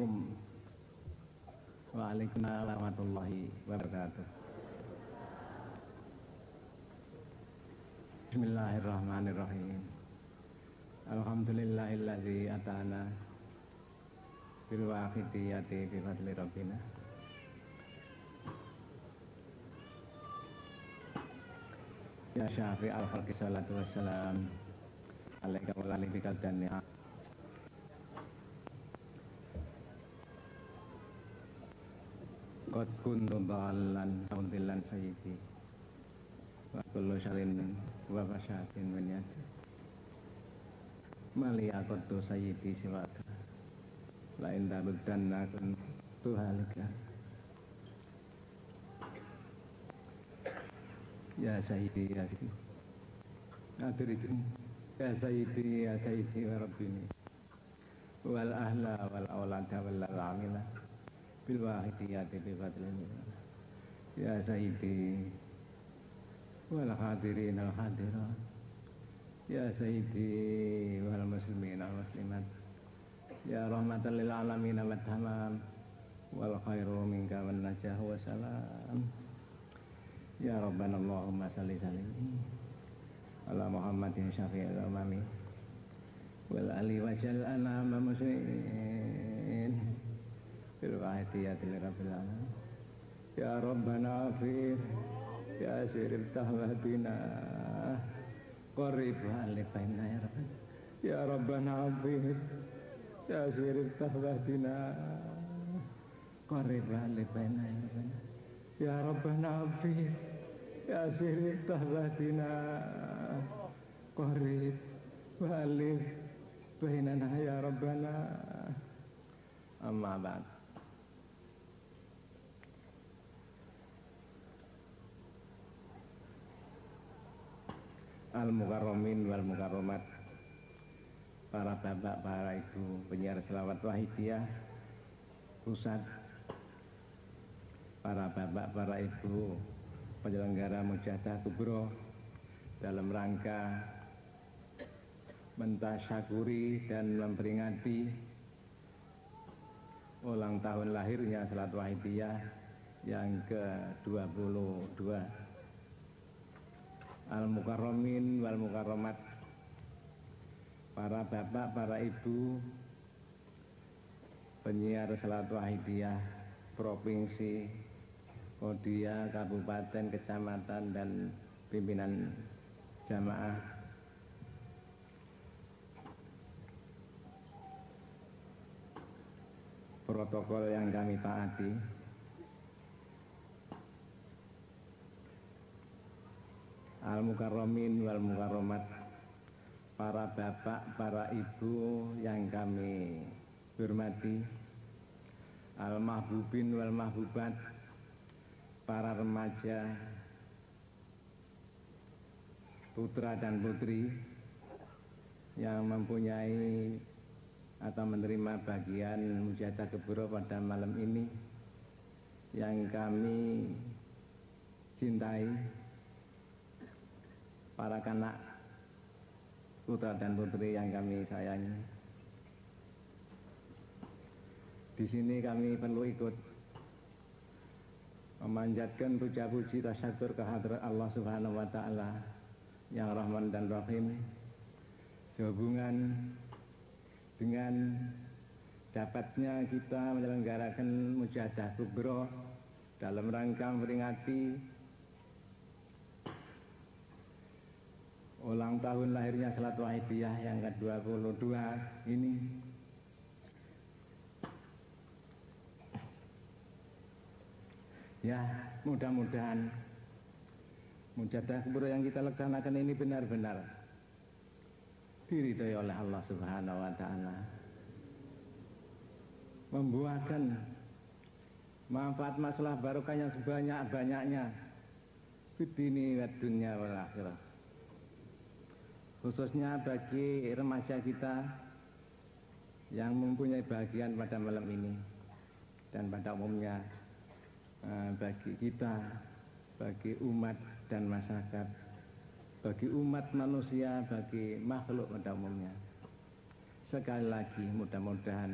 Assalamualaikum warahmatullahi wabarakatuh. Bismillahirrahmanirrahim. Alhamdulillahilladzi atana bil waqidiyati bi fadli rabbina. Ya syafi al-khalqi salatu wassalam alaika wa ala bikal jannah. Qad kuntu dhalan saudillan sayyidi wa kullu syarrin wa fasyatin min yadi maliya qaddu sayyidi siwaka la in taruddanna kuntu halika. Ya sayyidi ya sayyidi hadirin ya sayyidi ya sayyidi wa rabbini wal ahla wal awlada wal amila bil wahidiyati bi fadlin ya sayyidi wal hadirin al hadirat ya sayyidi wal muslimin al muslimat ya rahmatan lil alamin wa tamam wal khairu minka wan najah wa salam ya rabbana allahumma salli sallim ala muhammadin syafi'il umami wal ali wa jal anama muslimin bil wahidiyati rabbil alamin ya rabbana afir ya sirif tahwadina qarib alifaina ya rabbana ya rabbana afir ya sirif tahwadina qarib alifaina ya rabbana ya rabbana afir ya sirif tahwadina qarib alif bainana ya rabbana. Amma ba'd. Al-mukarramin wal mukarramat, para bapak, para ibu penyiar selawat wahidiyah pusat, para bapak, para ibu penyelenggara mujahadah kubro dalam rangka mentasyakuri dan memperingati ulang tahun lahirnya Salat Wahidiyah yang ke-22. Al-mukarramin wal mukarramat, para bapak, para ibu penyiar Salat Wahidiyah provinsi, kodia, kabupaten, kecamatan dan pimpinan jamaah, protokol yang kami taati. Al-mukarramin wal mukarramat, para bapak, para ibu yang kami hormati. Al-mahbubin wal mahbubat, para remaja, putra dan putri yang mempunyai atau menerima bagian mujahadah kubro pada malam ini yang kami cintai, para kanak putra dan putri yang kami sayangi. Di sini kami perlu ikut memanjatkan puja-puji tasyakur kehadrat Allah Subhanahu wa taala yang Rahman dan Rahim sehubungan dengan dapatnya kita menyelenggarakan mujahadah kubro dalam rangka memperingati ulang tahun lahirnya Salat Wahidiyah yang ke-22 ini. Ya, mudah-mudahan mujahadah kubro yang kita laksanakan ini benar-benar diridhoi oleh Allah Subhanahu wa taala, membuahkan manfaat masalah barokah yang sebanyak-banyaknya di dini wa dunya wal akhirah, khususnya bagi remaja kita yang mempunyai bagian pada malam ini dan pada umumnya bagi kita, bagi umat dan masyarakat, bagi umat manusia, bagi makhluk pada umumnya. Sekali lagi mudah-mudahan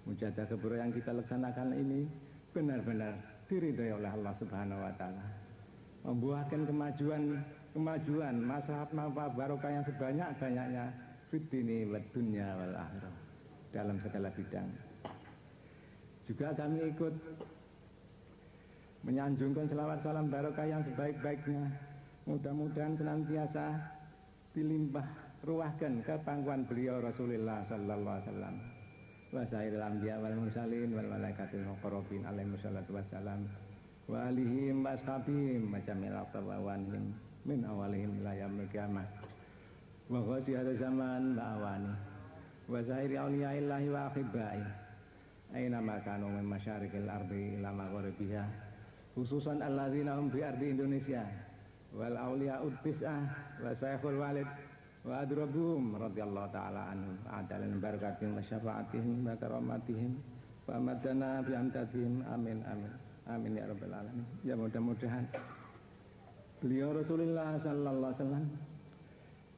Mujahadah kubro yang kita laksanakan ini benar-benar diridhoi oleh Allah Subhanahu wa taala. Membuahkan kemajuan maslahat manfaat barokah yang sebanyak-banyaknya fid dini wad dunya wal akhirah, dalam segala bidang. Juga kami ikut menyanjungkan selawat salam barokah yang sebaik-baiknya. Mudah-mudahan senantiasa dilimpah ruahkan ke pangkuan beliau Rasulullah sallallahu alaihi wasallam wa sairil anbiya wal mursalin wal malaikatil muqarrabin alaihi wassalatu wassalam wa alihim wa ashabihim majamil aqtawanihim min awalihim ila yaumil qiyamah wa ghasiyat zaman wa awani wa sairi awliyaillahi wa akhibai aina makanu min masyarikil ardi ila magharibiha, khususan alladzina hum fi ardi Indonesia wal awliya'ud tis'ah wa syekhul walid wa adrabuhum radhiyallahu ta'ala anhum adalan barakatihim wa syafaatihim wa karamatihim wa madana bi amtadihim amin amin amin ya rabbal alamin. Ya mudah-mudahan beliau Rasulullah sallallahu alaihi wasallam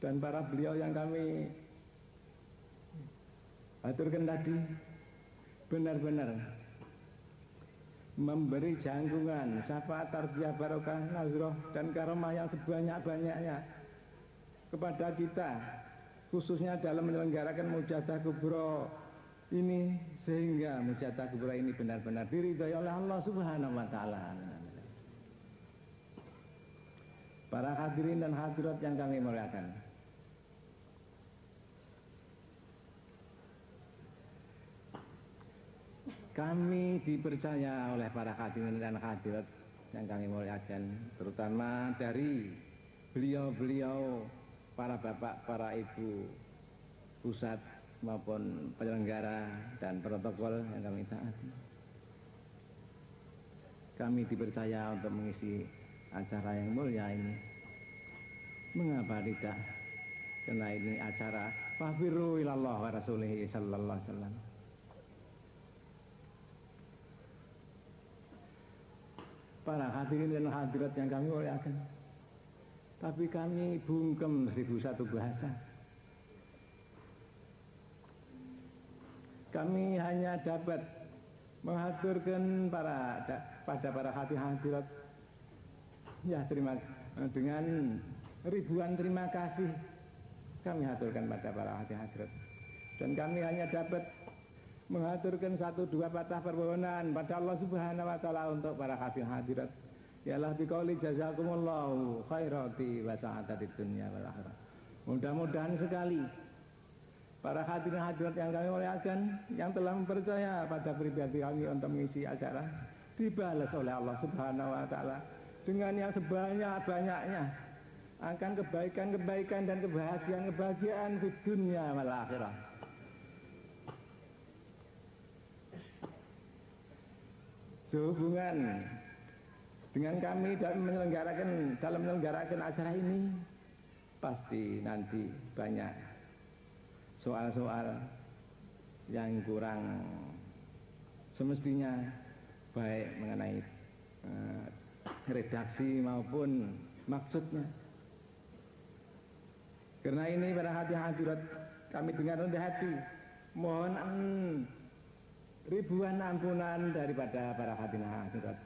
dan para beliau yang kami aturkan tadi benar-benar memberi jangkungan syafaat tarbiyah barokah nazroh dan karomah yang sebanyak-banyaknya kepada kita, khususnya dalam menyelenggarakan mujahadah kubro ini, sehingga mujahadah kubro ini benar-benar diridhai oleh Allah Subhanahu wa taala. Para hadirin dan hadirat yang kami muliakan, kami dipercaya oleh para hadirin dan hadirat yang kami muliakan, terutama dari beliau-beliau, para bapak, para ibu pusat maupun penyelenggara dan protokol yang kami taati. Kami dipercaya untuk mengisi acara yang mulia ini. Mengapa tidak? Karena ini acara fafirru ilallah wa rasulihi sallallahu alaihi wasallam. Para hadirin dan hadirat yang kami muliakan, tapi kami bungkem 1001 bahasa. Kami hanya dapat mengaturkan pada para hadirat, ya dengan ribuan terima kasih kami aturkan pada para hadirat, dan kami hanya dapat mengaturkan 1-2 patah permohonan pada Allah Subhanahu wa taala untuk para hadirat. Yalah biqauli jazakumullahu khairati wa sa'adatid dunya wal akhirah. Mudah-mudahan sekali para hadirin hadirat yang kami muliakan, yang telah mempercaya pada pribadi kami untuk mengisi acara, dibalas oleh Allah Subhanahu wa taala dengan yang sebanyak-banyaknya akan kebaikan-kebaikan dan kebahagiaan-kebahagiaan di dunia wal akhirah. Sehubungan dengan kami dalam menyelenggarakan acara ini, pasti nanti banyak soal-soal yang kurang semestinya, baik mengenai redaksi maupun maksudnya. Karena ini para hadirat kami dengan rendah hati mohon ribuan ampunan daripada para hadirat.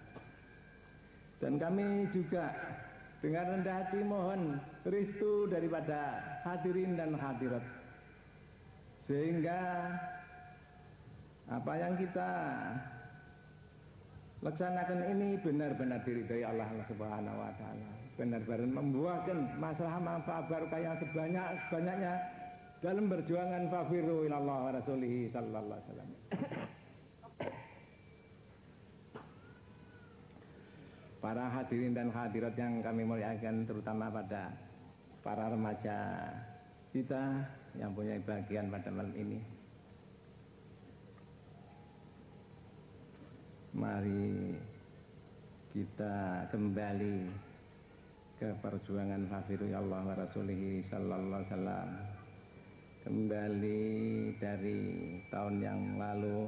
Dan kami juga dengan rendah hati mohon restu daripada hadirin dan hadirat, sehingga apa yang kita laksanakan ini benar-benar diridhai Allah Subhanahu wa taala, benar-benar membuahkan masalah manfaat barokah yang sebanyak-banyaknya dalam perjuangan fafirru ilallah wa rasulihi sallallahu alaihi wasallam. Para hadirin dan hadirat yang kami muliakan, terutama pada para remaja kita yang punya bagian pada malam ini, mari kita kembali ke perjuangan fafirru Allah wa rasulihi sallallahu alaihi wasallam. Kembali dari tahun yang lalu,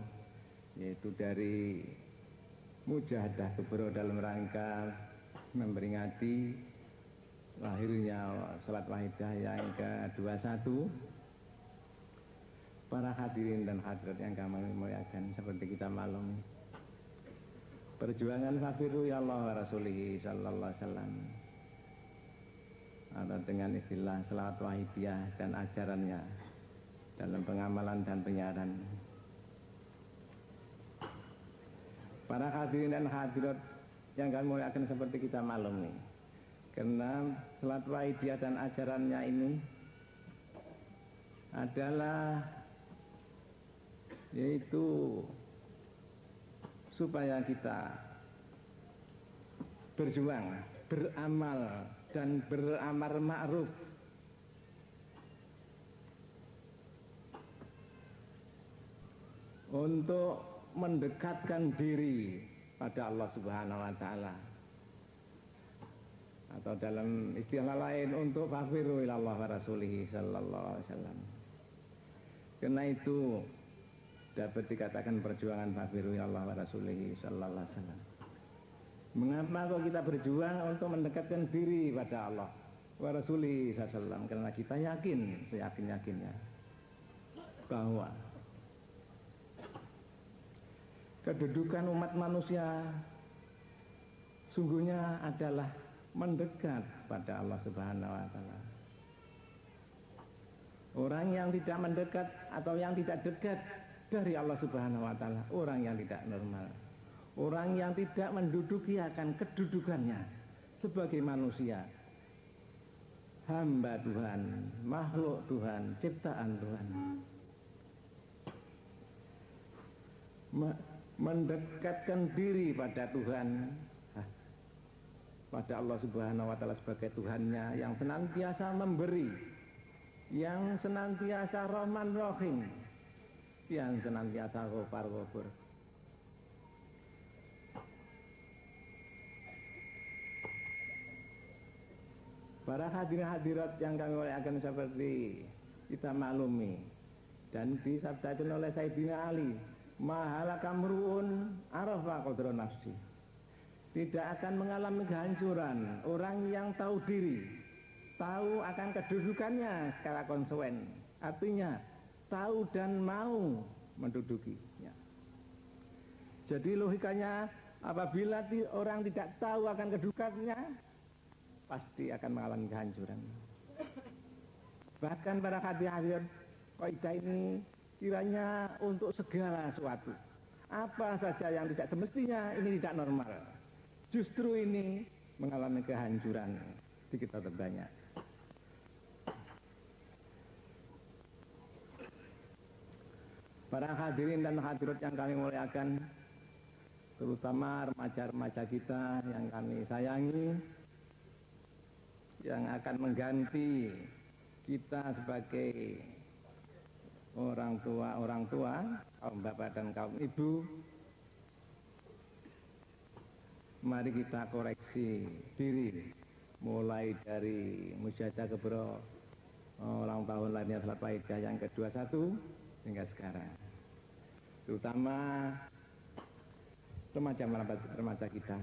yaitu dari mujahadah kubro dalam rangka memperingati lahirnya salat wahidah yang ke-21, Para hadirin dan hadirat yang kami muliakan, seperti kita maklum, perjuangan fafiru ya Allah wa rasulihi sallallahu alaihi wasallam, atau dengan istilah selawat wahidiyah dan ajarannya dalam pengamalan dan penyiaran. Para hadirin dan hadirat yang kami muliakan, seperti kita maklum nih, karena selawat wahidiyah dan ajarannya ini adalah yaitu supaya kita berjuang, beramal dan beramar ma'ruf untuk mendekatkan diri pada Allah Subhanahu wa taala, atau dalam istilah lain untuk fafiru ilallah wa rasulihi sallallahu alaihi wasallam. Karena itu dapat dikatakan perjuangan fafiru ilallah wa rasulihi sallallahu alaihi wasallam. Mengapa kok kita berjuang untuk mendekatkan diri pada Allah wa rasulihi sallallahu alaihi wasallam? Karena kita yakin, seyakin-yakinnya bahwa kedudukan umat manusia sungguhnya adalah mendekat pada Allah Subhanahu wa taala. Orang yang tidak mendekat atau yang tidak dekat dari Allah Subhanahu wa taala, orang yang tidak normal, orang yang tidak menduduki akan kedudukannya sebagai manusia, hamba Tuhan, makhluk Tuhan, ciptaan Tuhan. Mendekatkan diri pada Tuhan, pada Allah Subhanahu wa taala sebagai Tuhannya yang senantiasa memberi, yang senantiasa Rahman Rahim, yang senantiasa Ghafar Ghafur. Para hadirin hadirat yang kami muliakan, seperti kita maklumi dan disabdakan oleh Sayyidina Ali, mahala kamruun arafa qadra nafsi. Tidak akan mengalami kehancuran orang yang tahu diri, tahu akan kedudukannya secara konsekuen. Artinya tahu dan mau mendudukinya. Jadi logikanya, apabila orang tidak tahu akan kedudukannya, pasti akan mengalami kehancuran. Bahkan para hadirin, kaidah ini kiranya untuk segala sesuatu. Apa saja yang tidak semestinya, ini tidak normal, justru ini mengalami kehancuran di kita terbanyak. Para hadirin dan hadirat yang kami muliakan, terutama remaja-remaja kita yang kami sayangi, yang akan mengganti kita sebagai orang tua, kaum bapak dan kaum ibu. Mari kita koreksi diri, mulai dari Mujadah Kebro ulang tahun lahirnya Salat Wahidiyah yang ke-21 hingga sekarang. Terutama remaja kita.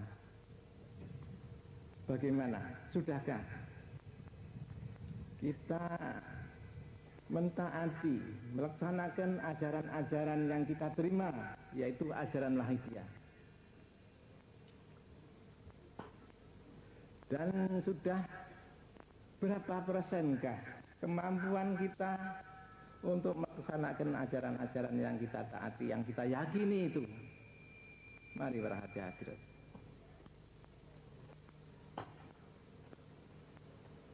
Bagaimana? Sudahkah kita mentaati, melaksanakan ajaran-ajaran yang kita terima, yaitu ajaran Wahidiyah? Dan sudah berapa persenkah kemampuan kita untuk melaksanakan ajaran-ajaran yang kita taati, yang kita yakini itu? Mari para hadirin.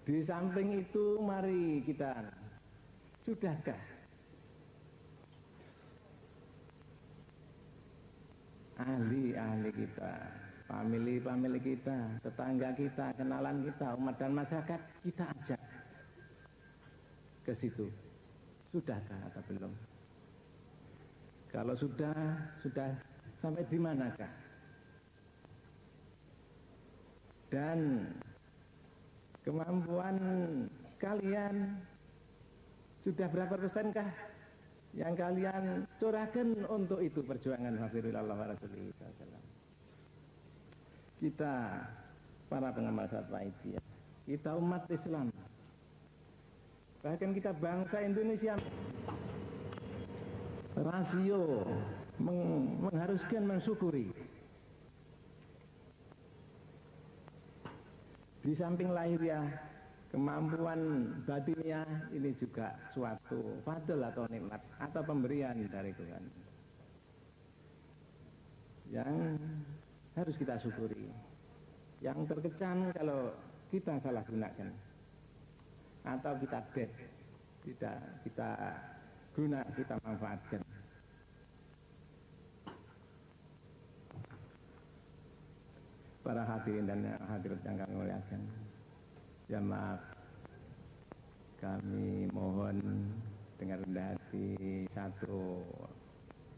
Di samping itu, mari kita, sudahkah ahli-ahli kita, famili kita, tetangga kita, kenalan kita, umat dan masyarakat kita ajak ke situ? Sudahkah atau belum? Kalau sudah sampai di manakah? Dan kemampuan kalian sudah berapa persenkah yang kalian curahkan untuk itu perjuangan hafirullah wa rasulullah SAW? Kita para pengamal Salat Wahidiyah, kita umat Islam, bahkan kita bangsa Indonesia, rasio mengharuskan mensyukuri. Di samping lahiriah, kemampuan batinnya ini juga suatu fadl atau nikmat atau pemberian dari Tuhan yang harus kita syukuri. Yang terkecan kalau kita salah gunakan atau kita kita manfaatkan. Para hadirin dan hadirat yang kami muliakan, ya maaf, kami mohon dengan rendah hati satu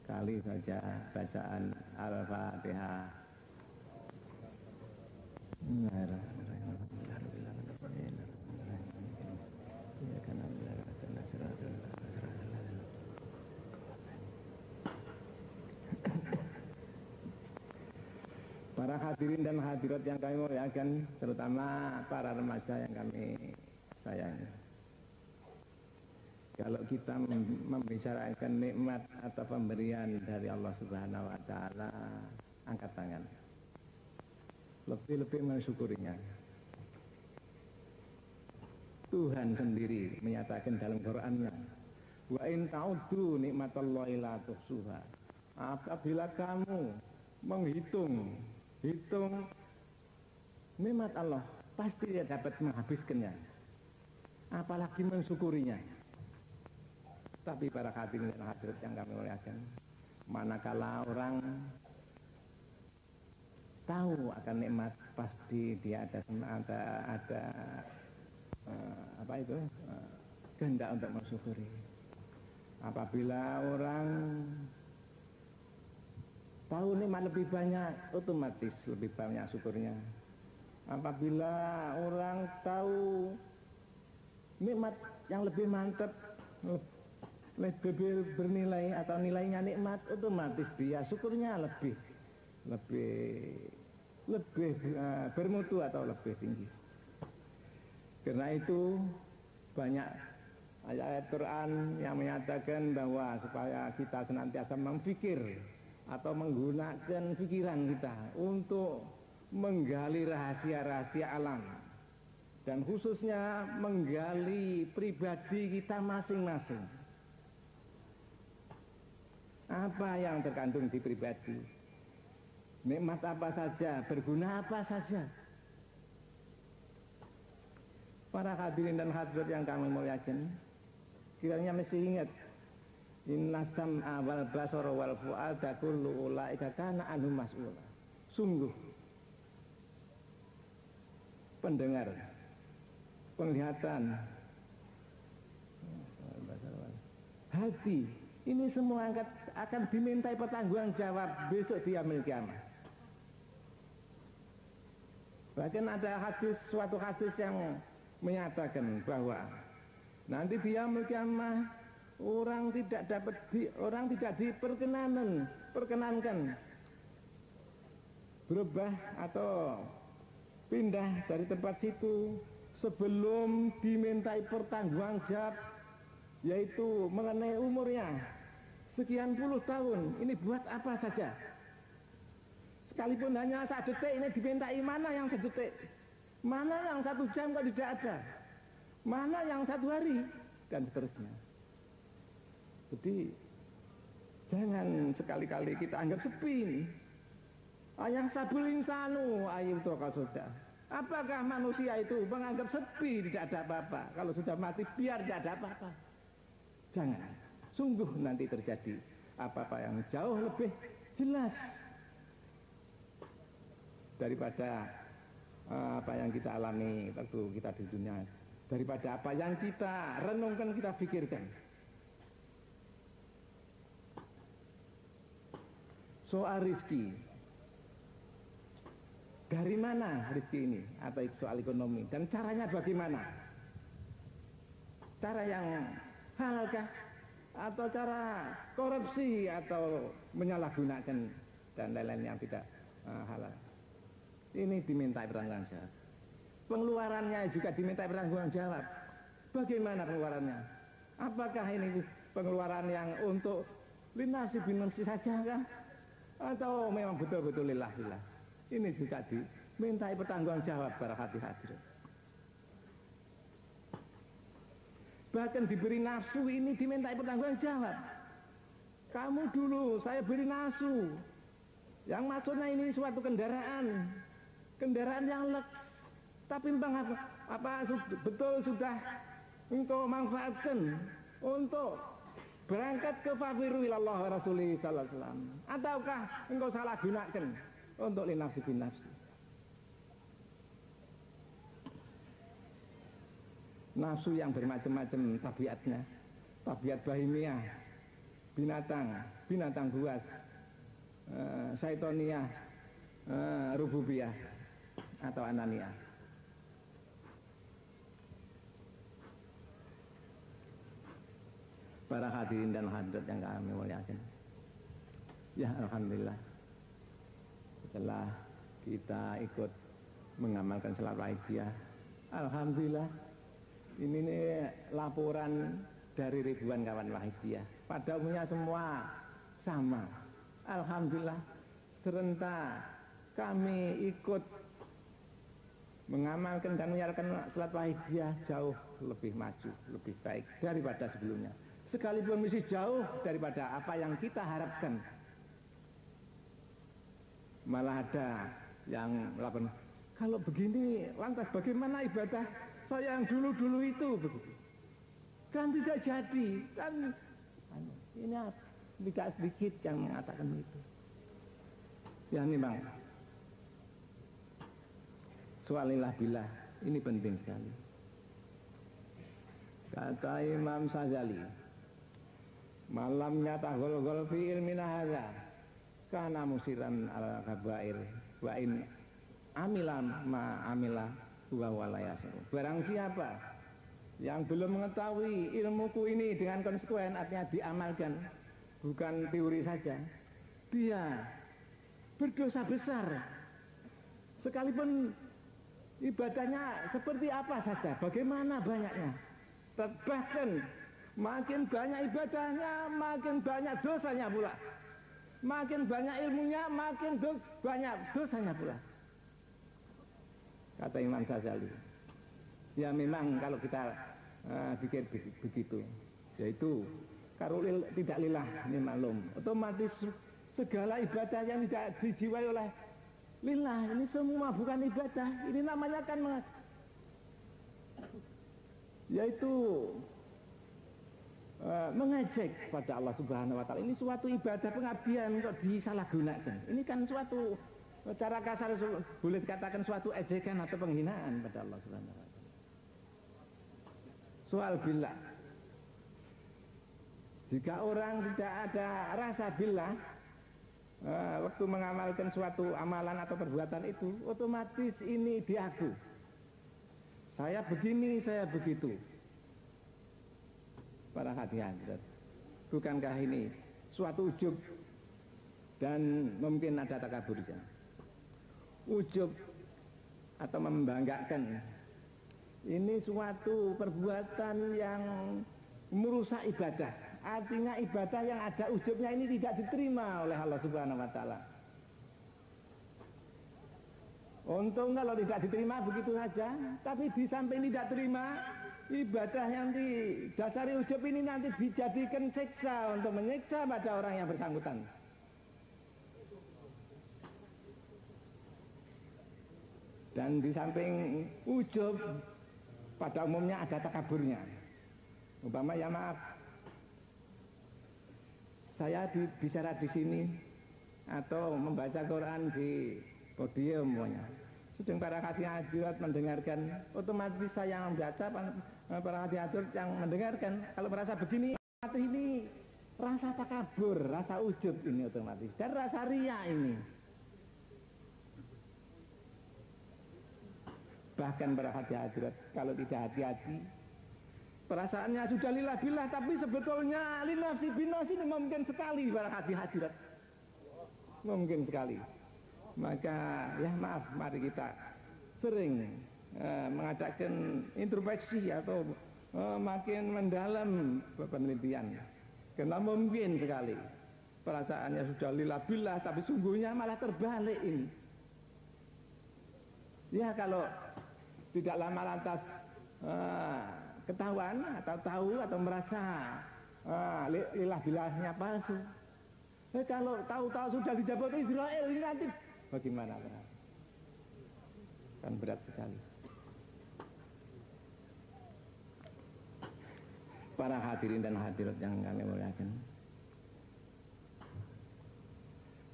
kali saja bacaan Al-Fatihah. Para hadirin dan hadirat yang kami muliakan, terutama para remaja yang kami sayangi. Kalau kita membicarakan nikmat atau pemberian dari Allah Subhanahu wa Ta'ala, angkat tangan. Lebih-lebih mensyukurinya. Tuhan sendiri menyatakan dalam Qur'annya, wa in ta'uddu nikmatallahi la tuhsuha. Apabila kamu menghitung nikmat Allah, pasti dia dapat menghabiskannya, apalagi mensyukurinya. Tapi para hadirin dan hadirat yang kami muliakan, manakala orang tahu akan nikmat, pasti dia ada kehendak untuk mensyukuri. Apabila orang tahu nikmat lebih banyak, otomatis lebih banyak syukurnya. Apabila orang tahu nikmat yang lebih mantap, lebih bernilai atau nilainya nikmat, otomatis dia syukurnya lebih bermutu atau lebih tinggi. Karena itu banyak ayat Quran yang menyatakan bahwa supaya kita senantiasa memfikir atau menggunakan pikiran kita untuk menggali rahasia-rahasia alam, dan khususnya menggali pribadi kita masing-masing. Apa yang terkandung di pribadi, nikmat apa saja, berguna apa saja. Para hadirin dan hadirat yang kami muliakan, kiranya mesti ingat, inna sam'a wal basara wal fu'ada kullu ulaika kana anhu mas'ula. Sungguh pendengar, penglihatan, hati, ini semua akan dimintai pertanggungjawab besok di yaumil qiyamah. Bahkan ada suatu hadis yang menyatakan bahwa nanti di yaumil qiyamah orang tidak diperkenankan berubah atau pindah dari tempat situ sebelum dimintai pertanggungjawab, yaitu mengenai umurnya sekian puluh tahun. Ini buat apa saja? Sekalipun hanya 1 detik, ini dimintai mana yang 1 detik, mana yang 1 jam kok tidak ada, mana yang 1 hari, dan seterusnya. Jadi jangan sekali-kali kita anggap sepi ini. Ayah sabul insanu ayu tokasoda. Apakah manusia itu menganggap sepi, tidak ada apa-apa? Kalau sudah mati biar tidak ada apa-apa. Jangan. Sungguh nanti terjadi apa-apa yang jauh lebih jelas daripada apa yang kita alami waktu kita di dunia, daripada apa yang kita renungkan, kita pikirkan. Soal rezeki, dari mana rezeki ini, atau soal ekonomi, dan caranya bagaimana? Cara yang halalkah, atau cara korupsi, atau menyalahgunakan, dan lain-lain yang tidak halal? Ini diminta pertanggung jawab. Pengeluarannya juga diminta pertanggung jawab. Bagaimana pengeluarannya? Apakah ini pengeluaran yang untuk linafsi binafsi saja kan? Atau memang betul-betul lillah? Ini juga dimintai pertanggungjawab para hadirin. Bahkan diberi nafsu ini dimintai pertanggungjawab. Kamu dulu saya beri nafsu, yang maksudnya ini suatu kendaraan yang leks, tapi memang betul sudah engkau manfaatkan untuk berangkat ke fafiru ilallah Rasulullah sallallahu alaihi wasallam, ataukah engkau salah gunakan untuk linafsi binafsi? Nafsu yang bermacam-macam tabiatnya, tabiat bahimiyah, binatang buas, syaitoniyah, rububiyah atau ananiyah. Para hadirin dan hadirat yang kami muliakan, ya alhamdulillah, setelah kita ikut mengamalkan salat wajibiyah, alhamdulillah, ini nih laporan dari ribuan kawan wahidiyah. Pada umumnya semua sama. Alhamdulillah, serentak kami ikut mengamalkan dan menyiarkan salat wahidiyah jauh lebih maju, lebih baik daripada sebelumnya. Sekalipun masih jauh daripada apa yang kita harapkan. Malah ada yang melakukan, kalau begini lantas bagaimana ibadah saya yang dulu-dulu itu begitu? Kan tidak jadi, kan ini tidak sedikit yang mengatakan itu. Ya memang soalillah billah ini penting sekali. Kata Imam Sazali, malam nyata gol-gol fi ilmina hadza kana musiran al kabair wa in amilan ma amila huwa walayasa. Barang siapa yang belum mengetahui ilmuku ini dengan konsekuen, artinya diamalkan, bukan teori saja, dia berdosa besar. Sekalipun ibadahnya seperti apa saja, bagaimana banyaknya, bahkan makin banyak ibadahnya, makin banyak dosanya pula. Makin banyak ilmunya, makin banyak dosanya pula. Kata Imam Ghazali. Ya memang kalau kita pikir begitu, yaitu karulil tidak lillah ini maklum, otomatis segala ibadah yang tidak dijiwai oleh lillah ini semua bukan ibadah. Ini namanya kan yaitu mengejek pada Allah Subhanahu wa taala. Ini suatu ibadah pengabdian kok disalahgunakan. Ini kan suatu, cara kasar boleh dikatakan suatu ejekan atau penghinaan pada Allah Subhanahu wa taala. Soal billah, jika orang tidak ada rasa billah waktu mengamalkan suatu amalan atau perbuatan itu, otomatis ini diaku, saya begini, saya begitu. Para hadirin, bukankah ini suatu ujub dan mungkin ada takabur di sana? Ujub atau membanggakan ini suatu perbuatan yang merusak ibadah. Artinya ibadah yang ada ujubnya ini tidak diterima oleh Allah Subhanahu wa taala. Untung kalau tidak diterima begitu saja, tapi di samping tidak terima, ibadah yang didasari ujub ini nanti dijadikan siksa untuk menyiksa pada orang yang bersangkutan. Dan di samping ujub, pada umumnya ada takaburnya. Umpama ya maaf, saya bicara di sini atau membaca Quran di podium pokoknya, sedang para hadirat mendengarkan, otomatis saya yang membaca, para hadirat yang mendengarkan, kalau merasa begini, ini rasa takabur, rasa ujub ini otomatis, dan rasa riya ini. Bahkan para hadirat kalau tidak hati-hati, perasaannya sudah lillah billah, tapi sebetulnya linafsi binafsi ini mungkin sekali para hadirat, mungkin sekali. Maka ya maaf, mari kita sering mengadakan introspeksi atau makin mendalam penelitian, karena mungkin sekali perasaannya sudah lillah billah, tapi sungguhnya malah terbalik ini. Ya kalau tidak lama lantas ketahuan atau tahu atau merasa lillah billahnya palsu. Kalau tahu-tahu sudah dijabut Israel ini nanti bagaimana? Kan berat sekali. Para hadirin dan hadirat yang kami muliakan,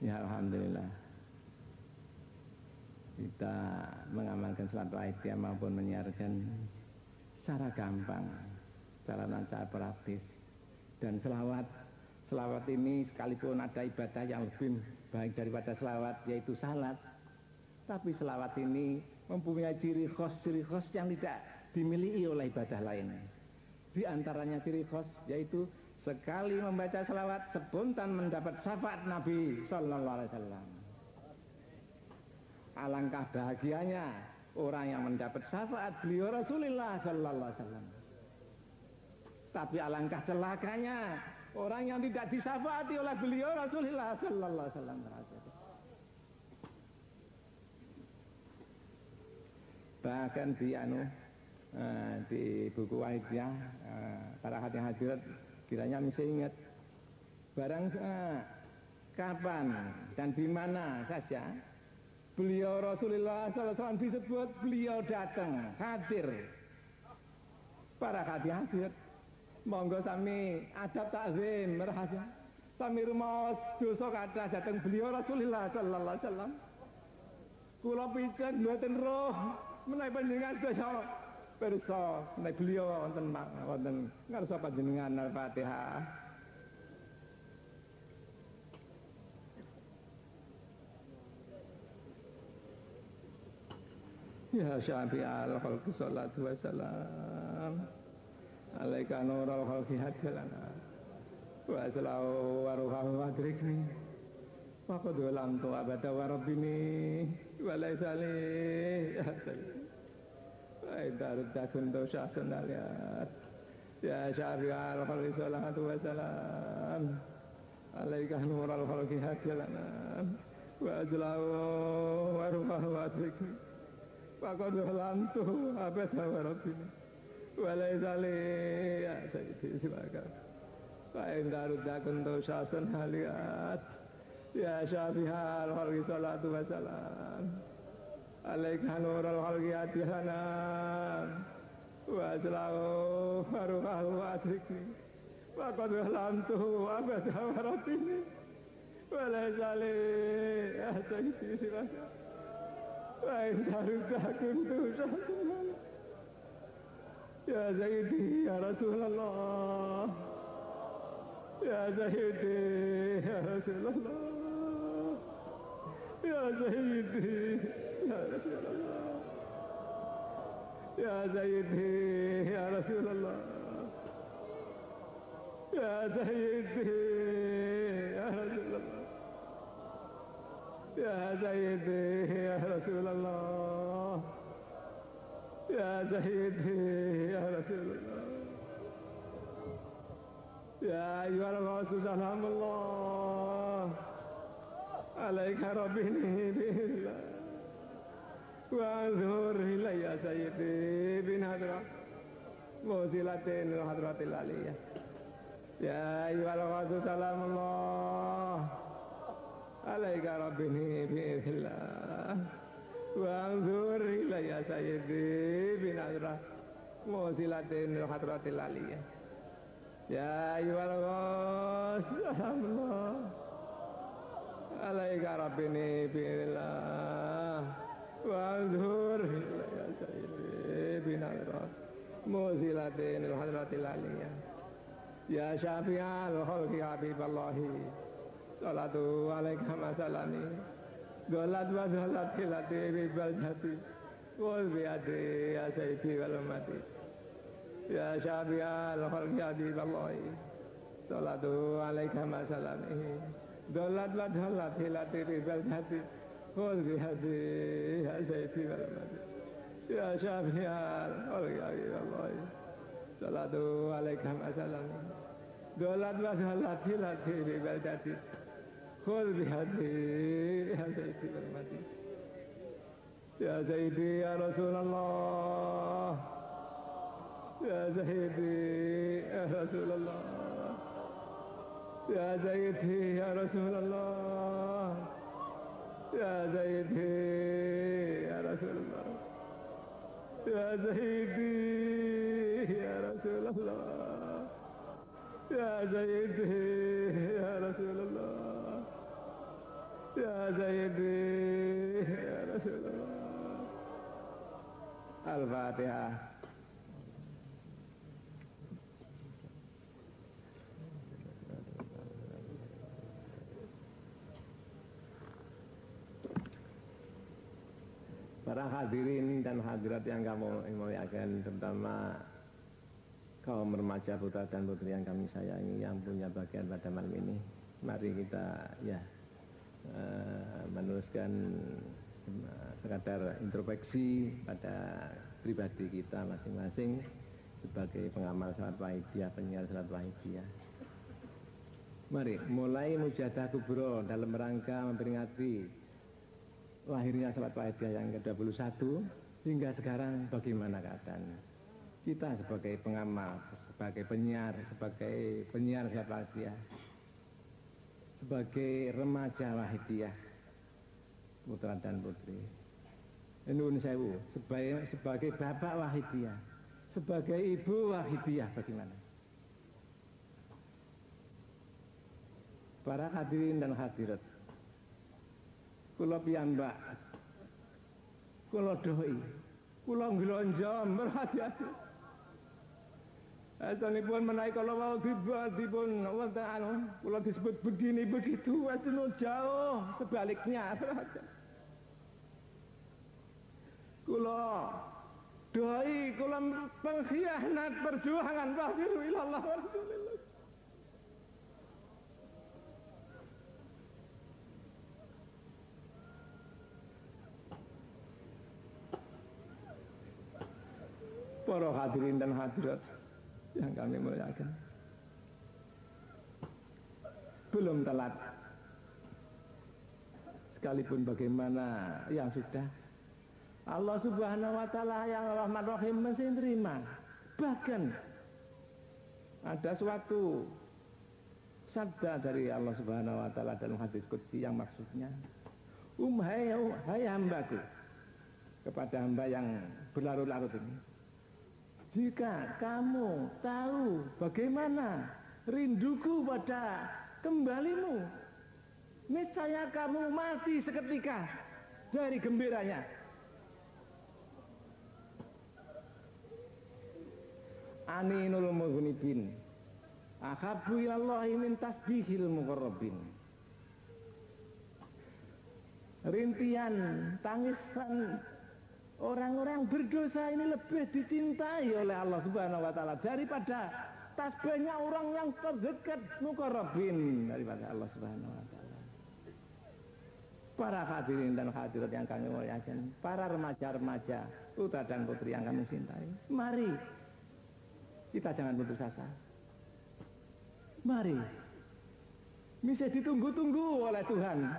ya alhamdulillah kita mengamalkan salat Idul maupun menyiarkan secara gampang, secara praktis. Dan selawat ini sekalipun ada ibadah yang lebih baik daripada selawat, yaitu salat, tapi selawat ini mempunyai ciri khas yang tidak dimiliki oleh ibadah lainnya. Di antaranya ciri khas yaitu sekali membaca selawat spontan mendapat syafaat Nabi Sallallahu Alaihi Wasallam. Alangkah bahagianya orang yang mendapat syafaat beliau Rasulullah Sallallahu Alaihi Wasallam. Tapi alangkah celakanya orang yang tidak disyafaati oleh beliau Rasulullah Sallallahu Alaihi Wasallam. Bahkan di buku Wahidiyah, para hadirat kiranya masih ingat barang kapan dan di mana saja beliau Rasulullah SAW disebut beliau datang hadir. Para hadirat monggo sami adab takzim merhaja sami rumaos dosa kathah datang beliau Rasulullah sallallahu alaihi wasallam. Kula picen mboten roh menawi panjenengan sedaya pirsa menawi beliau wonten ngarsa panjenengan Al-Fatihah. Ya syafi'al khalqi sholatu wassalam alaika nurul khalqi hadalana wa salahu wa ruhahu wa adrikni wa qad lam tu abada wa rabbini wa laysa li ya sayyid wa idarud dakun dosasun aliyat ya syafi'al khalqi sholatu wassalam alaika nurul khalqi hadalana wa salahu wa ruhahu wa adrikni Pakot lantu abada wa rabbini walai salih ya sayyidi silakan wa indarudakun dosasun haliyat ya syafihal khalqi salatu wassalam alaika nurul khalqi adihanam wa salahu faruhahu wa adrikni pakot lantu abada wa rabbini walai salih ya sayyidi silakan Baik darudakun dosa semua. Ya Sayyidi ya Rasulullah, ya Sayyidi ya Rasulullah, ya Sayyidi ya Rasulullah, ya Sayyidi ya Rasulullah, ya Sayyidi ya Rasulullah. Ya Sayyidi ya Rasulullah, ya Sayyidi ya Rasulullah, ya ayyuhal rasul salamullah alaika rabbini billah wa anzur ilayya Sayyidi bin hadra musilatin hadratil aliyah ya ayyuhal rasul salamullah alaika rabbini billah wa anzur ilayya sayyidi bin adra musilatin hadratil aliyah ya ayyuhal rasulullah alaika rabbini billah wa anzur ilayya sayyidi bin adra musilatin hadratil aliyah ya syafi'al khalqi habiballahi salatu alaika masalani dolat wa dolat hilati bibal jati wal biadi ya sayyidi wal mati ya syabi'al khalqi habiballahi salatu alaika masalani dolat wa dolat hilati bibal jati wal biadi ya sayyidi wal mati ya syabi'al khalqi habiballahi salatu alaika masalani dolat wa dolat hilati bibal jati khul bihadi ya Sayyidi hormati ya Sayyidi ya Rasulullah ya Sayyidi ya Rasulullah ya Sayyidi ya Rasulullah ya Sayyidi ya Rasulullah ya Sayyidi ya Rasulullah ya Sayyidi ya Rasulullah ya Sayyidi ya Rasulullah. Al-Fatihah. Para hadirin dan hadirat yang kami muliakan, terutama kaum remaja putra dan putri yang kami sayangi, yang punya bagian pada malam ini, mari kita meneruskan sekadar introspeksi pada pribadi kita masing-masing sebagai pengamal salat wahidiyah, penyiar salat wahidiyah. Mari mulai mujahadah kubro dalam rangka memperingati lahirnya salat wahidiyah yang ke-21 hingga sekarang bagaimana keadaan kita sebagai pengamal, sebagai penyiar salat wahidiyah, sebagai remaja wahidiyah putra dan putri. Nuwun sewu, sebagai bapak wahidiyah, sebagai ibu wahidiyah bagaimana? Para hadirin dan hadirat, kula piyambak, kula doi, kula nglonjo merhati-hati. Asalipun menaik kalau mau dipun wonten kula disebut begini begitu, wis jauh sebaliknya. Kula doi, kula pengkhianat perjuangan wafiru ilallah wa rasulillah. Para hadirin dan hadirat yang kami muliakan, belum telat. Sekalipun bagaimana yang sudah, Allah Subhanahu wa Ta'ala yang Rahman Rahim mesti terima. Bahkan ada suatu sabda dari Allah Subhanahu wa Ta'ala dalam hadis qudsi yang maksudnya, hai hambaku, kepada hamba yang berlarut-larut ini, jika kamu tahu bagaimana rinduku pada kembalimu, niscaya kamu mati seketika dari gembiranya. Aninul mughnibin akhabu ilallahi min tasbihil muqarrabin. Rintian tangisan orang-orang berdosa ini lebih dicintai oleh Allah Subhanahu wa Ta'ala daripada tasbihnya orang yang terdekat muqarrabin daripada Allah Subhanahu wa Ta'ala. Para hadirin dan hadirat yang kami muliakan, para remaja-remaja, putra dan putri yang kami cintai, mari kita jangan putus asa. Mari, bisa ditunggu-tunggu oleh Tuhan,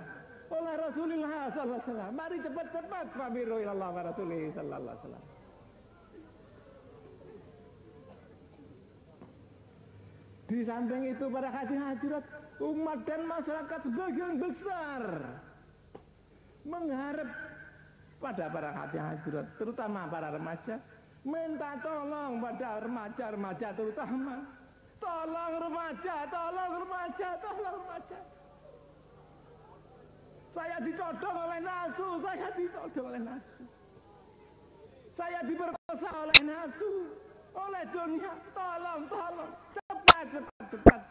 oleh Rasulullah sallallahu alaihi wasallam. Mari cepat-cepat famiru ilallah wa rasulih sallallahu alaihi wasallam. Di samping itu para hadirat umat dan masyarakat sebagian besar mengharap pada para hadirat, terutama para remaja, minta tolong pada remaja-remaja terutama, tolong remaja, tolong remaja, tolong remaja. Saya ditodong oleh nafsu, saya ditodong oleh nafsu. Saya diperkosa oleh nafsu, oleh dunia. Tolong, tolong, cepat, cepat, cepat.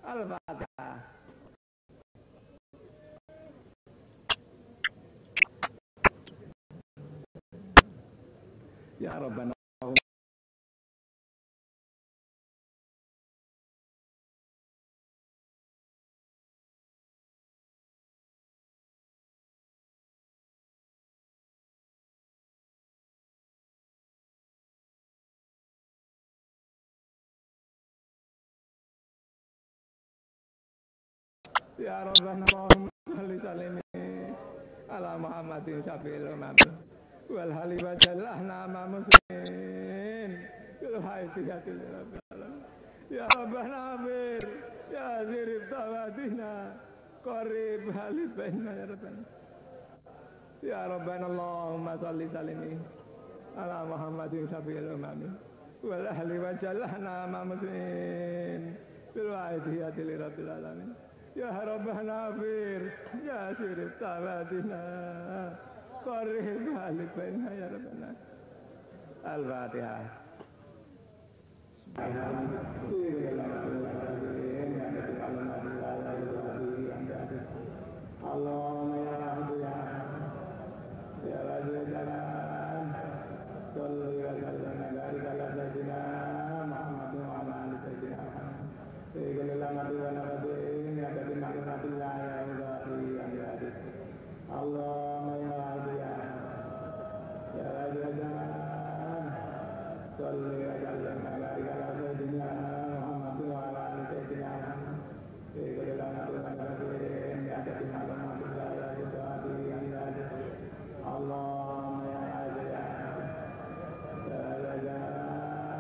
Al-Fatihah. Ya Rabbana. Ya Rabbana Allahumma sholli sallim ala Muhammadin syafi'il umam wal hali wa jallahna ma muslimin bil hayatiyatil rabbil alamin. Ya Rabbana amir ya zirib tawadina qarib halibaina ya Rabbana. Ya Rabbana Allahumma sholli sallim ala Muhammadin syafi'il umam wal ahli wa jallahna ma muslimin bil hayatiyatil rabbil alamin. Ya Rabbana Fir, Ya Sirif Tawadina, Qarib Halibina Ya Rabbana. Al-Fatihah. Allahumma ya Rabbi ya Rabbi ya Jalan Salli wa sallam ala Sayyidina Muhammadin wa ala ali Sayyidina Muhammad. Allahumma ya Rabbi ya Rabbi ya Jalan Salli wa sallam ala Sayyidina Muhammadin wa ala ali Sayyidina Muhammad. Allahumma ya Rabbi ya Jalan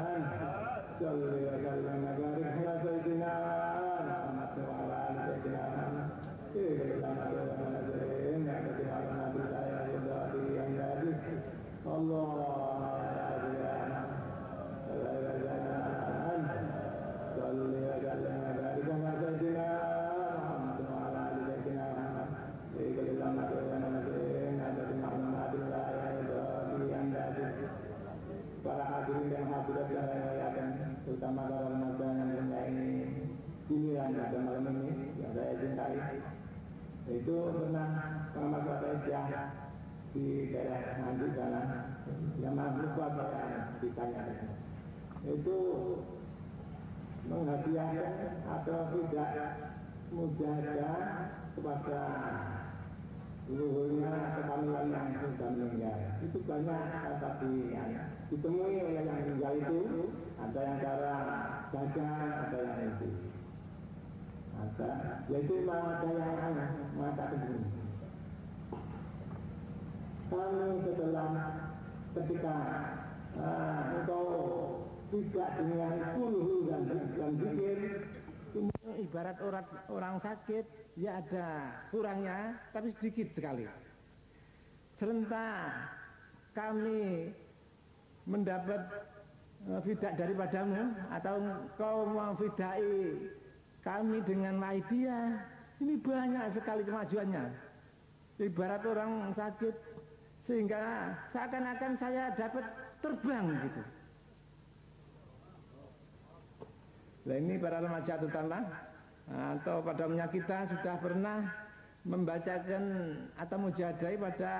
Salli wa sallam ala Sayyidina Muhammad wa ala ali Sayyidina Muhammad. Para hadirin dan hadirat yang saya muliakan, terutama para remaja yang menyayangi pilihan pada malam ini yang saya cintai, itu pernah sama saya di daerah Nganjuk sana yang lupa saya ditanya itu menghadiahkan atau tidak mujahadah kepada luhurnya kekamilan yang sudah meninggal. Itu banyak tapi ditemui oleh yang meninggal itu ada yang cara dagang, ada yang itu ada yaitu ada yang mengatakan begini, kami setelah ketika engkau tidak dengan kulhu dan zikir, ibarat orang sakit ya ada kurangnya tapi sedikit sekali. Serentak kami mendapat fidak daripadamu atau kau memfidai kami dengan waidiah, ini banyak sekali kemajuannya. Ibarat orang sakit sehingga seakan-akan saya dapat terbang gitu. Nah ini para remaja terutama atau pada umumnya kita sudah pernah membacakan atau mujadai pada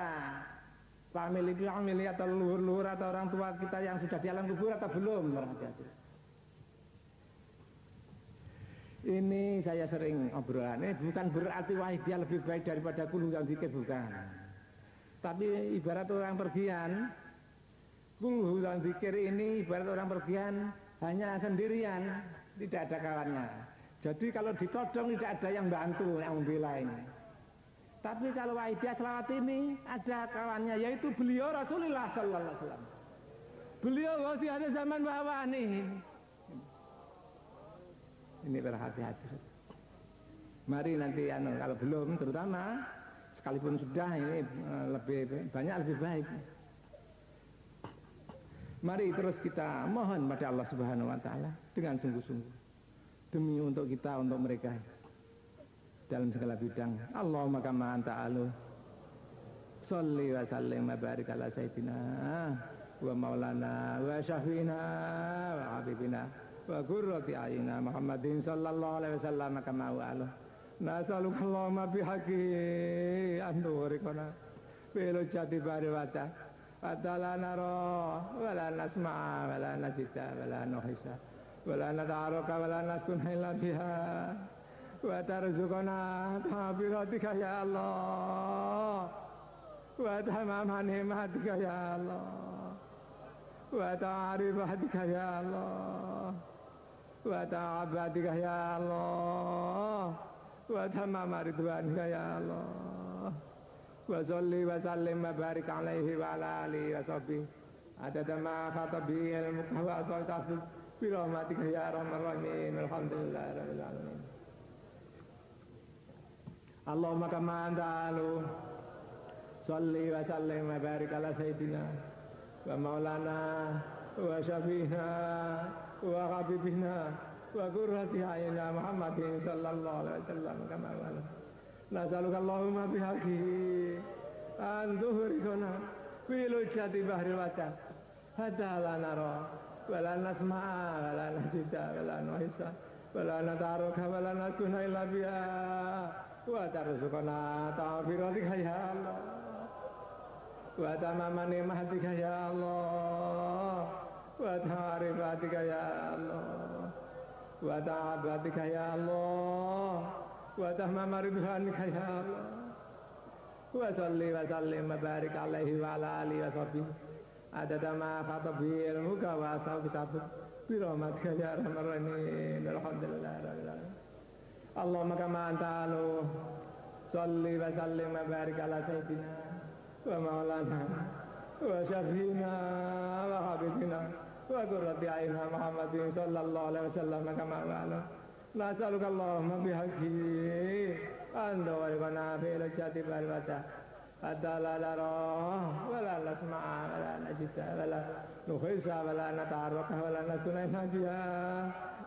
famili atau leluhur atau orang tua kita yang sudah di alam kubur atau belum. Ini saya sering obrolan, ini bukan berarti wahidiyah lebih baik daripada kulhu yang zikir, bukan. Tapi ibarat orang pergian, kulhu yang zikir ini ibarat orang pergian hanya sendirian, tidak ada kawannya. Jadi kalau ditodong tidak ada yang bantu, yang membela ini. Tapi kalau wahidiyah selawat ini ada kawannya, yaitu beliau Rasulullah Sallallahu Alaihi Wasallam. Beliau masih ada zaman bawah nih. Ini berhati-hati. Mari nanti kalau belum terutama sekalipun sudah ini lebih banyak lebih baik. Mari terus kita mohon pada Allah Subhanahu wa taala dengan sungguh-sungguh demi untuk kita, untuk mereka dalam segala bidang. Allahumma kama anta alu sholli wa sallim wa barik ala sayyidina wa maulana wa syafiina wa habibina wa qurrati ayina Muhammadin sallallahu alaihi wasallam kama wa ala nasaluka Allahumma bihaqqi andurikana bil jati bariwata atala nara wala nasma'a wala najida wala nuhisa wala nadaruka wala naskun illa biha wa tarzuqana tabiratika ya Allah wa tamaman himmatika ya Allah wa ta'rifatika ya Allah wa ta'abatika ya Allah wa tamama ridwanika ya Allah. Wa sholli wa sallim wa barik alaihi wa ala alihi wa sahbihi adada ma khatabi ilmuka wa asawtahu bi rahmatika ya arhamar rahimin. Alhamdulillahi rabbil alamin. Allahumma kama anta alu sholli wa sallim wa barik ala sayyidina wa maulana wa syafi'ina wa habibina wa qurrati a'yunina Muhammadin sallallahu alaihi wasallam kama qala nasaluka Allahumma bihaqihi an tuhriqana fi lujjati bahri wajah hatta la nara wa la nasma'a wa la nasida wa la nuhisa wa la nataruka wa la nakuna illa biha wa tarzuqana ta'firatika ya Allah wa tamama ni'matika ya Allah wa ta'rifatika ya Allah wa ta'abatika ya Allah wa tamama ridwanika ya Allah wa salli wa sallim wa barik alaihi wa ala alihi wa sahbihi adada ma khatabi ilmuka wa asal kitabuk bi rahmatika ya arhamar rahimin. Alhamdulillahi rabbil alamin. Allahumma kama anta alu sholli wa sallim wa barik ala sayyidina wa maulana wa syafi'ina wa habibina wa qurrati a'yunina Muhammadin sallallahu alaihi wasallam kama qala nasaluka Allahumma bihaqqi anta wa ribana fi lajati barwata hatta la nara wa la nasma'a wa la najida wa la nukhisa wa la nataruka wa la nakuna najiya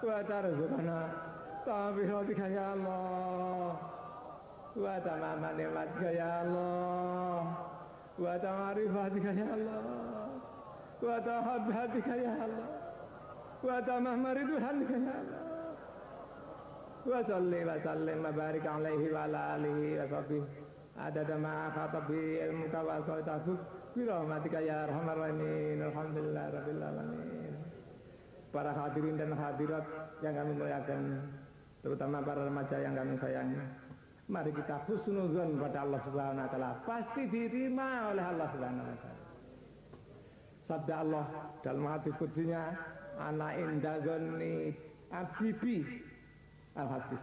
wa tarzuqana ta'biratika ya Allah wa tamama ni'matika ya Allah wa ta'rifatika ya Allah wa tahabbatika ya Allah wa tamama ridwanika ya Allah wa salli wa sallim wa barik alaihi wa ala alihi wa sahbihi adada ma khatabi ilmuka wa asawtahu bi rahmatika ya arhamar rahimin. Alhamdulillahi rabbil alamin. Para hadirin dan hadirat yang kami muliakan, terutama para remaja yang kami sayangi, mari kita husnuzon pada Allah Subhanahu wa taala, pasti diterima oleh Allah Subhanahu wa taala. Sabda Allah dalam hadis qudsiynya, ana inda dzanni abdi al-hadis.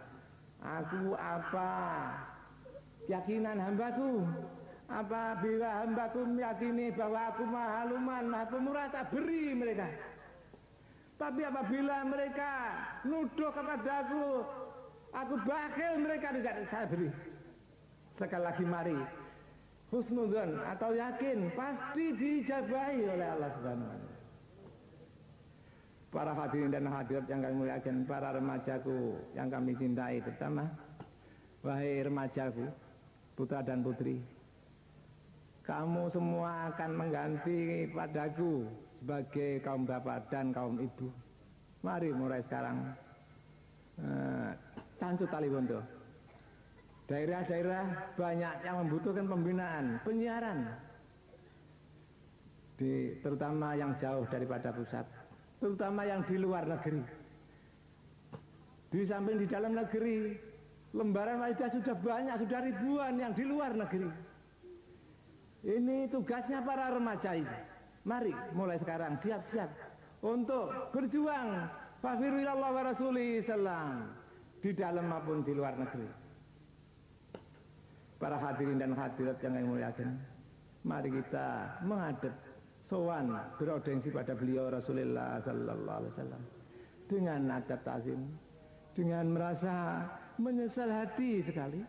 Aku apa keyakinan hambaku, apabila hambaku meyakini bahwa aku maha luman, maha pemurah, tak beri mereka. Tapi apabila mereka nuduh kepadaku, aku bakhil, mereka tidak saya beri. Sekali lagi mari husnudzon atau yakin pasti dijabahi oleh Allah Subhanahu wa taala. Para hadirin dan hadirat yang kami muliakan, para remajaku yang kami cintai, terutama wahai remajaku, putra dan putri, kamu semua akan mengganti padaku sebagai kaum bapak dan kaum ibu. Mari mulai sekarang Cancut Taliwondo, daerah-daerah banyak yang membutuhkan pembinaan penyiaran, terutama yang jauh daripada pusat, terutama yang di luar negeri. Di samping di dalam negeri, lembaran wajah sudah banyak, sudah ribuan yang di luar negeri. Ini tugasnya para remaja ini. Mari mulai sekarang siap-siap untuk berjuang fafirillallah wa rasuli sallam di dalam maupun di luar negeri. Para hadirin dan hadirat yang kami muliakan, mari kita menghadap sowan beraudensi pada beliau Rasulullah sallallahu alaihi wasallam dengan adab ta'zim, dengan merasa menyesal hati sekali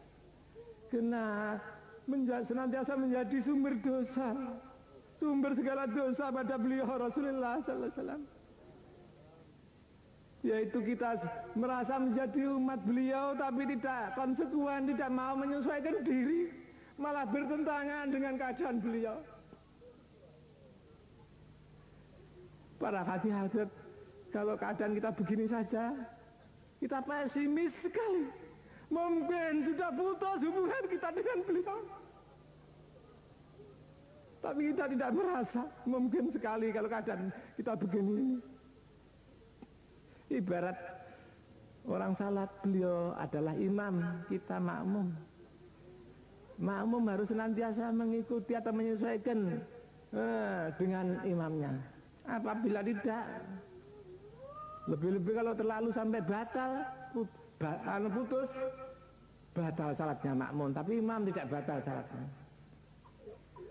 karena senantiasa menjadi sumber dosa, sumber segala dosa pada beliau Rasulullah sallallahu alaihi wasallam, yaitu kita merasa menjadi umat beliau tapi tidak konsekuen, tidak mau menyesuaikan diri, malah bertentangan dengan keadaan beliau. Para hadirat, kalau keadaan kita begini saja, kita pesimis sekali. Mungkin sudah putus hubungan kita dengan beliau, tapi kita tidak merasa. Mungkin sekali kalau keadaan kita begini. Ibarat orang salat, beliau adalah imam, kita makmum. Makmum harus senantiasa mengikuti atau menyesuaikan dengan imamnya. Apabila tidak, lebih-lebih kalau terlalu sampai batal, putus, batal salatnya makmum, tapi imam tidak batal salatnya.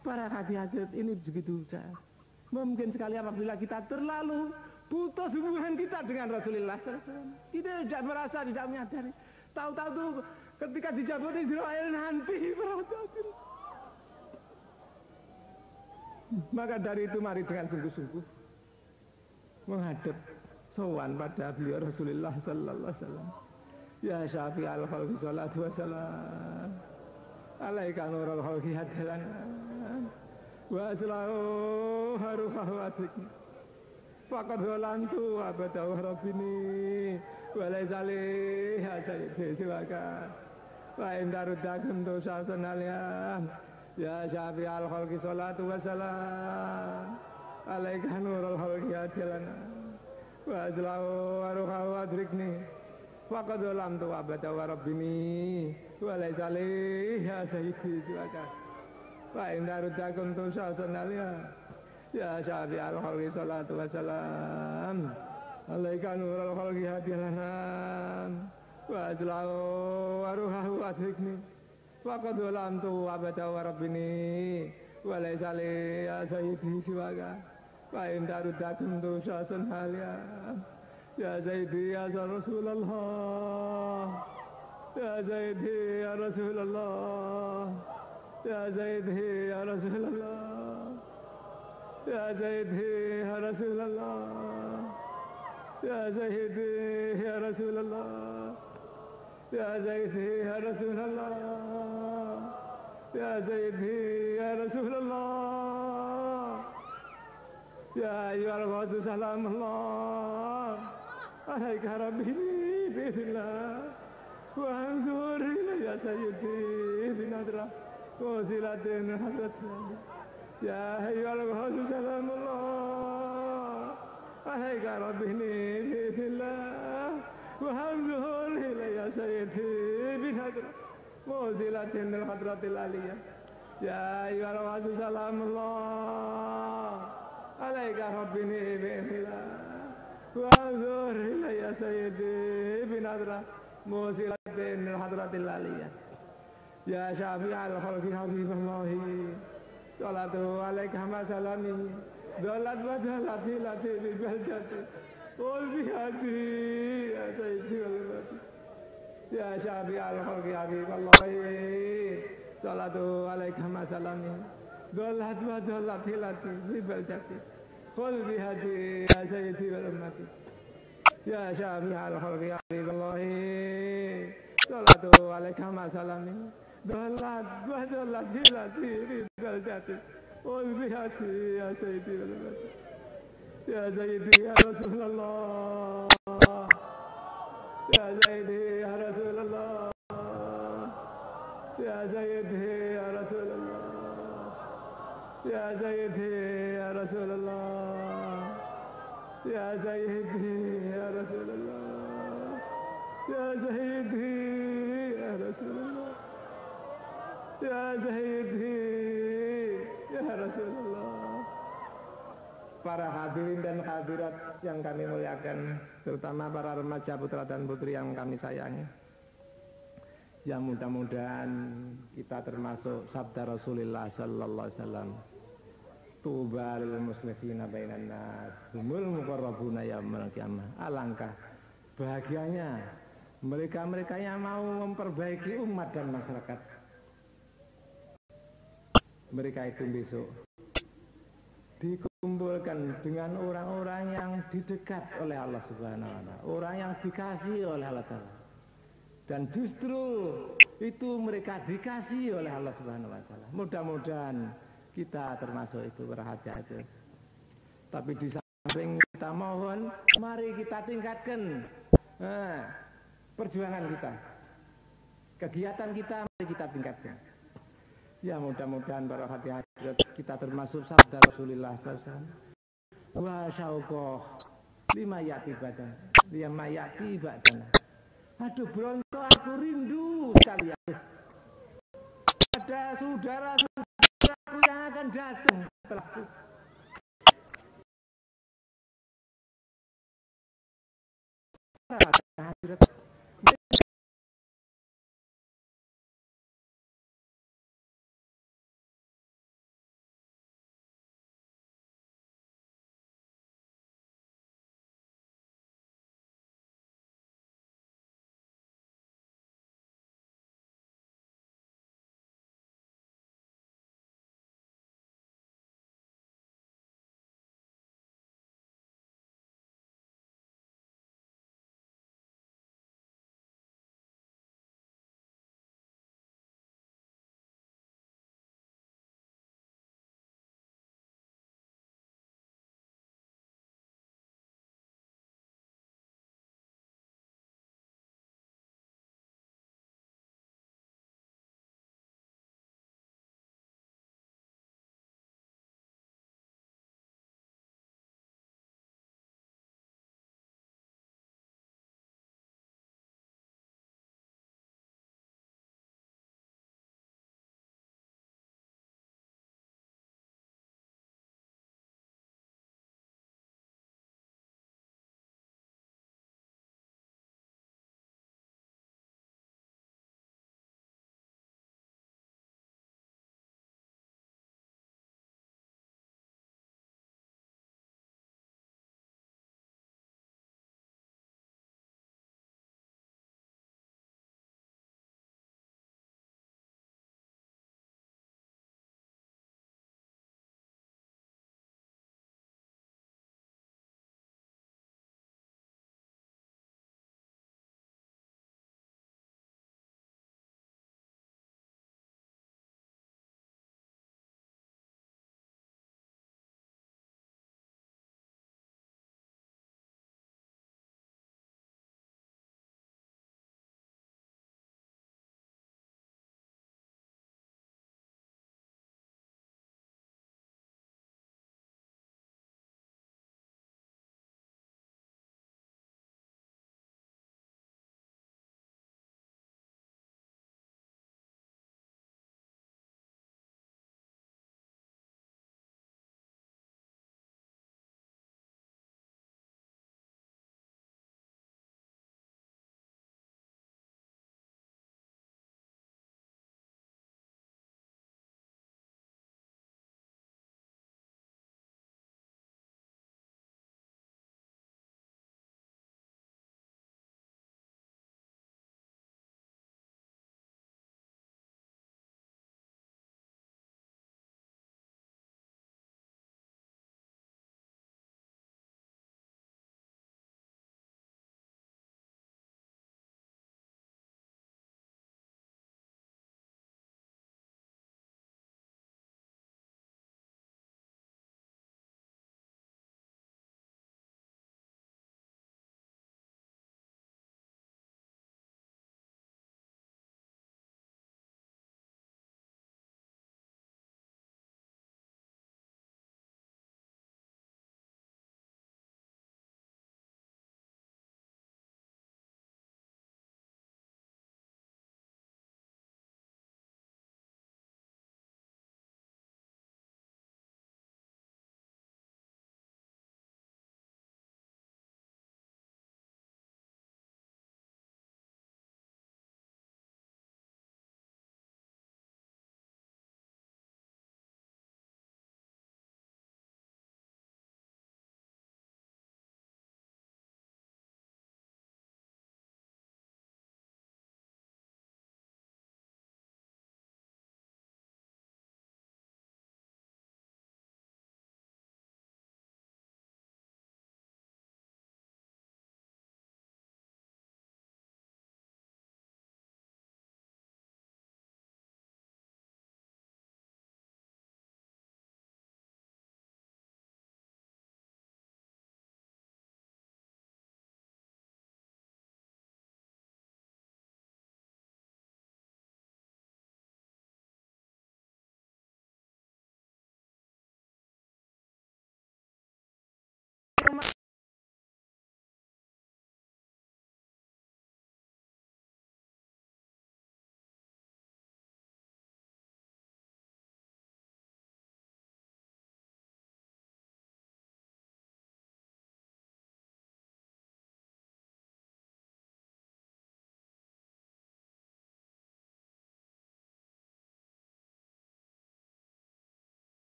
Para hadirat ini begitu saja. Mungkin sekali apabila kita terlalu putus hubungan kita dengan Rasulullah SAW, kita tidak merasa, tidak menyadari. Tahu-tahu tuh ketika dijabut Israel nanti berotot. Maka dari itu mari dengan sungguh-sungguh menghadap sowan pada beliau Rasulullah sallallahu alaihi wasallam. Ya syafi'al khalqi sholatu wassalam alaika nurul khalqi hadalan wa aslahu haruhahu atik faqad zalantu abadahu rabbini wa laysa li sayyidi siwaka wa indarudakum dosasun aliyam ya syafi'al khalqi sholatu wassalam alaika nurul khalqi hadalan wa aslahu haruhahu adrikni faqad zalamtu abadahu rabbini wa laysa li sayyidi siwaka wa indarudakum dosasun aliyam ya syafi'al khalqi sholatu wassalam alaika nurul khalqi hadilan wa aslahu haruhahu adrikni faqad zalamtu abadahu rabbini wa laysa li sayyidi siwaka wa indarudakum dosasun aliyam ya sayyidi ya Rasulullah ya sayyidi ya Rasulullah ya sayyidi ya Rasulullah ya sayyidi ya Rasulullah ya sayyidi ya Rasulullah ya sayyidi ya Rasulullah ya sayyidi ya Rasulullah ya ayyuhal rasul salamullah alaika rabbi bismillah wa anzur ya sayyidi binadra wa silatin hadratillah ya ayyuhal rasul salamullah alaika rabbi bismillah wa anzur ya sayyidi binadra wa silatin hadratil aliyah ya ayyuhal rasul salamullah alaika rabbi bismillah wa anzur ya sayyidi binadra musilatin hadratil aliyah ya syafi'al khalqi habiballahi salatu alaika ma salami dalat wa dalat hilati bi baldati qul bihadi ya sayyidi wal ya syafi'al khalqi habiballahi salatu alaika ma salami dalat wa dalat hilati bi baldati qul bihadi ya sayyidi wal ummati ya syafi'al khalqi habiballahi salatu alaika ma salami dalat wa dalat hilati bi baldati qul bihadi ya sayyidi wal ummati ya sayyidi ya Rasulullah ya sayyidi ya Rasulullah ya sayyidi ya Rasulullah ya sayyidi ya Rasulullah ya sayyidi ya Rasulullah ya sayyidi ya Rasulullah ya sayyidi ya Rasulullah. Para hadirin dan hadirat yang kami muliakan, terutama para remaja putra dan putri yang kami sayangi, yang mudah-mudahan kita termasuk sabda Rasulullah sallallahu alaihi wasallam, tuba lil muslimina bainan nas humul muqarrabuna yaumil qiyamah. Alangkah bahagianya mereka-mereka yang mau memperbaiki umat dan masyarakat. Mereka itu besok dikumpulkan dengan orang-orang yang didekat oleh Allah Subhanahu wa taala, orang yang dikasihi oleh Allah taala. Dan justru itu mereka dikasihi oleh Allah Subhanahu wa taala. Mudah-mudahan kita termasuk itu, berhati-hati itu. Tapi di samping kita mohon, mari kita tingkatkan perjuangan kita, kegiatan kita, mari kita tingkatkan. Ya mudah-mudahan para hadirat kita termasuk sabda Rasulullah SAW. Wa syauqah lima yati badan, lima yati badan. Aduh bronto aku rindu sekali ya. Ada saudara-saudaraku yang akan datang setelahku. Para hadirat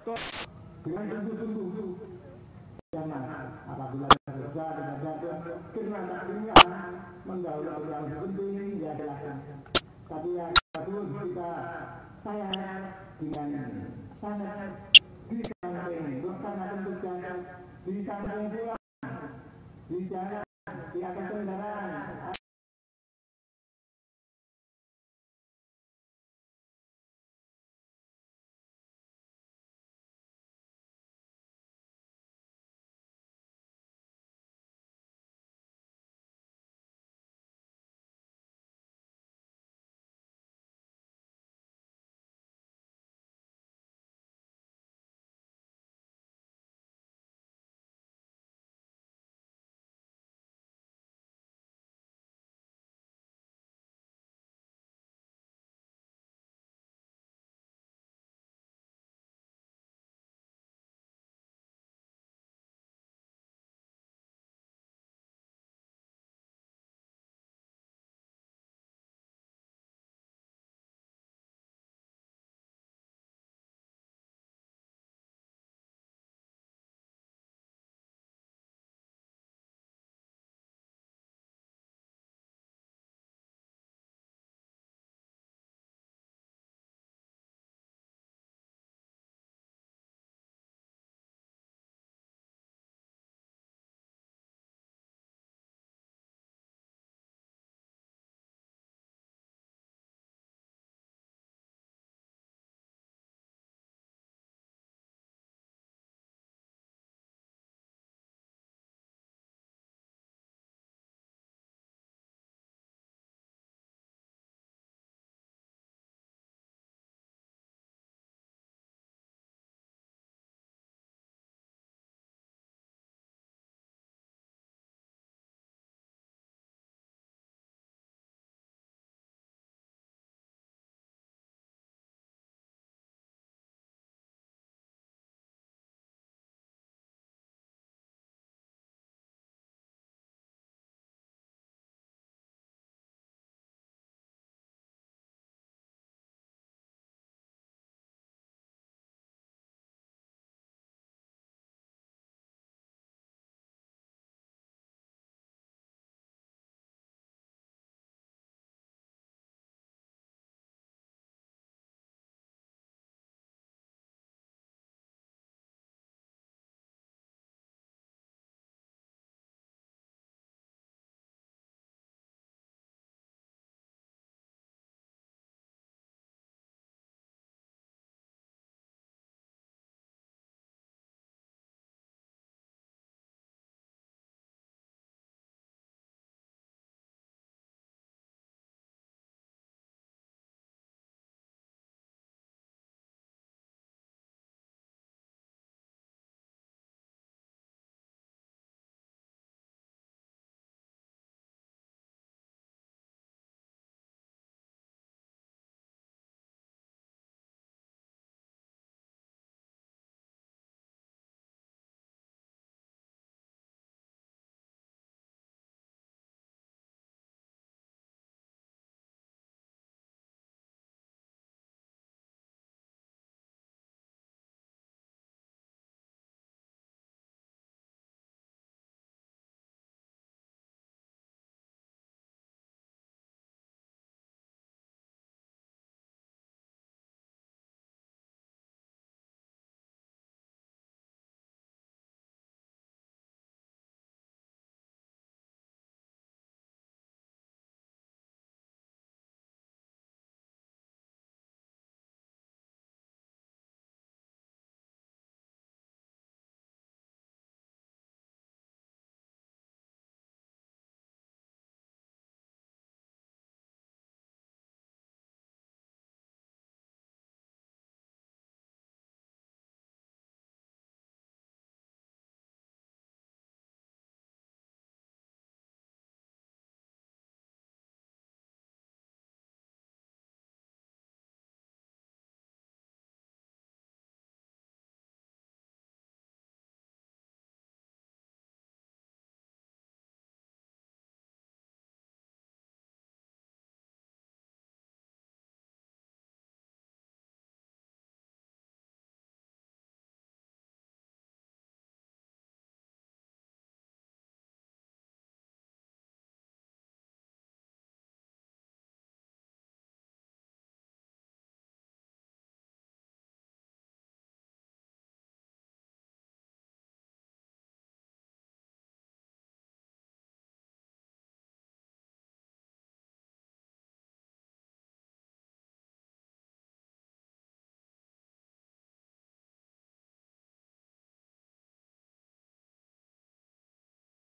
dengan sungguh-sungguh. Jangan apabila bekerja dengan jadwal karena takdirnya menggaul yang penting ya adalah tapi yang kedua kita sayang dengan sangat di samping bukan akan berjalan di samping pula di jalan di atas kendaraan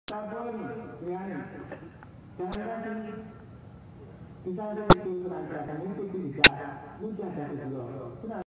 Sampun dengan jangan kita ada itu terancam itu bisa mudah dari dulu.